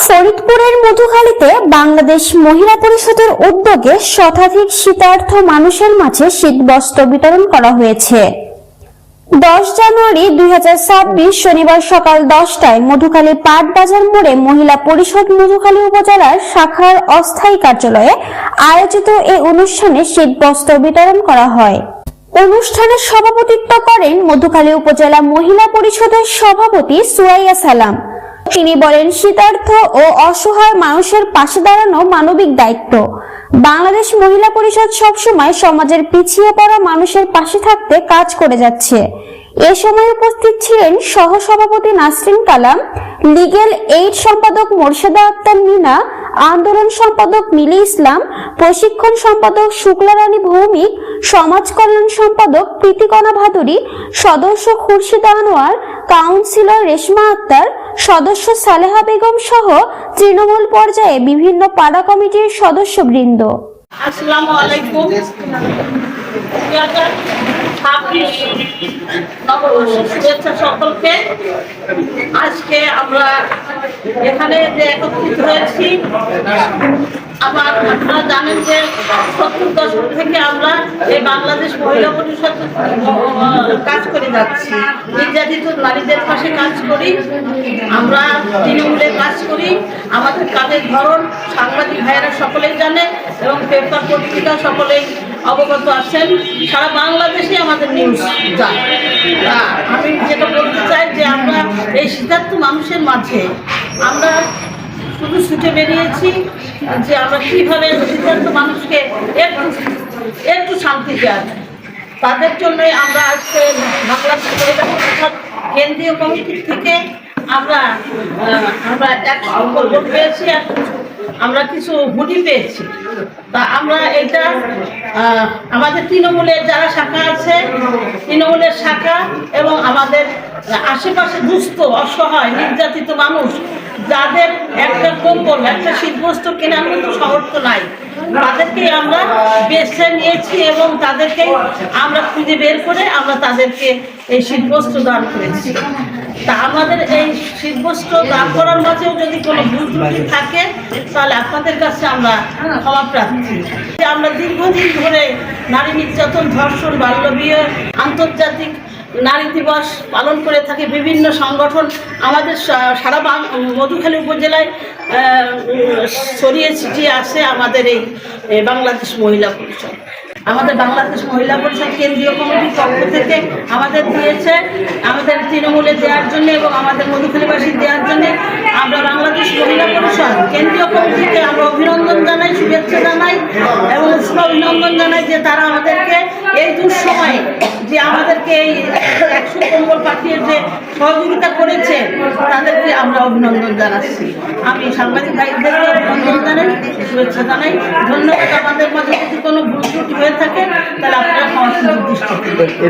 ফরিদপুরের মধুখালীতে বাংলাদেশ মহিলা পরিষদের উদ্যোগে শতাধিক শীতার্থ মানুষের মাঝে শীতবস্ত্র বিতরণ করা হয়েছে। 10 জানুয়ারি 2026 শনিবার সকাল 10টায় মধুখালী পাট বাজার মোড়ে মহিলা পরিষদ মধুখালী উপজেলার শাখার অস্থায়ী কার্যালয়ে আয়োজিত এই অনুষ্ঠানে শীতবস্ত্র বিতরণ করা হয়। অনুষ্ঠানে সভাপতিত্ব করেন মধুখালী উপজেলা মহিলা পরিষদের সভাপতি সুরাইয়া সালাম। তিনি বলেন, শীতার্থ ও অসহায় মানুষের পাশে দাঁড়ানো মানবিক দায়িত্ব। বাংলাদেশ মহিলা পরিষদ সবসময় সমাজের পিছিয়ে পড়া মানুষের পাশে থাকতে কাজ করে যাচ্ছে। এ সময় উপস্থিত ছিলেন সহসভাপতি নাসরিন কালাম, লিগ্যাল এইড সম্পাদক মোর্শেদা আক্তার মিনা, আন্দোলন সম্পাদক মিলি ইসলাম, প্রশিক্ষণ সম্পাদক শুক্লা রানী ভৌমিক, সমাজ কল্যাণ সম্পাদক প্রীতিকণা ভাদুরী, সদস্য খুরশিদা আনোয়ার, কাউন্সিলর রেশমা আক্তার, সদস্য সালেহা বেগম সহ তৃণমূল পর্যায়ে বিভিন্ন পাড়া কমিটির সদস্যবৃন্দ। আসসালামু আলাইকুম। শুভেচ্ছা সকলকে। আজকে আমরা এখানে যে একত্রিত হয়েছি, আপনারা জানেন যে 70 দশক থেকে আমরা এই বাংলাদেশ মহিলা পরিষদ কাজ করে যাচ্ছি। নির্যাতিত নারীদের পাশে কাজ করি, আমরা তৃণমূলে কাজ করি। আমাদের কাজের ধরন সাংবাদিক ভাইয়েরা সকলেই জানে এবং পেপার পত্রিকা সকলেই অবগত আছেন। সারা বাংলাদেশে আমাদের নিউজ যায়। আমি যেটা বলতে চাই যে আমরা এই শীতার্থ মানুষের মাঝে আমরা শুধু ছুটে বেরিয়েছি যে আমরা কীভাবে শীতার্থ মানুষকে একটু শান্তি দেওয়া যায়। তাদের জন্যই আমরা আজকে বাংলাদেশ মহিলা পরিষদ কেন্দ্রীয় কমিটির থেকে আমরা এক ভোট পেয়েছি, আমরা কিছু হুডি পেয়েছি। তা আমরা এটা আমাদের তৃণমূলের যারা শাখা আছে, তৃণমূলের শাখা এবং আমাদের আশেপাশে দুস্থ অসহায় নির্যাতিত মানুষ যাদের একটা কম্বল একটা শীতবস্ত্র কেনার মতো সামর্থ্য নাই, তাদেরকে আমরা বেছে নিয়েছি এবং তাদেরকে আমরা খুঁজে বের করে আমরা তাদেরকে এই শীতবস্ত্র দান করেছি। তা আমাদের এই শীতবস্ত্র দান করার মাঝেও যদি কোনো ভুল ত্রুটি থাকে তাহলে আপনাদের কাছে আমরা ক্ষমা প্রার্থী। আমরা দীর্ঘদিন ধরে নারী নির্যাতন, ধর্ষণ, বাল্যবিয়ে, আন্তর্জাতিক নারী দিবস পালন করে থাকে বিভিন্ন সংগঠন আমাদের সারা মধুখালী উপজেলায় ছড়িয়ে ছিটিয়ে আছে। আমাদের এই বাংলাদেশ মহিলা পরিষদ, আমাদের বাংলাদেশ মহিলা পরিষদ কেন্দ্রীয় কমিটির পক্ষ থেকে আমাদের দিয়েছে, আমাদের তৃণমূলে দেওয়ার জন্য এবং আমাদের মধুখালীবাসী দেওয়ার জন্য আমরা বাংলাদেশ মহিলা পরিষদ কেন্দ্রীয় কমিটিকে আমরা অভিনন্দন জানাই, শুভেচ্ছা জানাই এবং অভিনন্দন জানাই যে তারা আমাদেরকে এই দুঃসময়ে যে আমাদেরকে এই 100 কম্বল পাঠিয়ে যে সহযোগিতা করেছে তাদেরকে আমরা অভিনন্দন জানাচ্ছি। আমি সাংবাদিক ভাইদেরকে অভিনন্দন জানাই, শুভেচ্ছা জানাই। ধন্যবাদ। আমাদের মধ্যে যদি কোনো ভুল ত্রুটি হয়ে থাকে তাহলে আপনারা ক্ষমা সুন্দর দৃষ্টিতে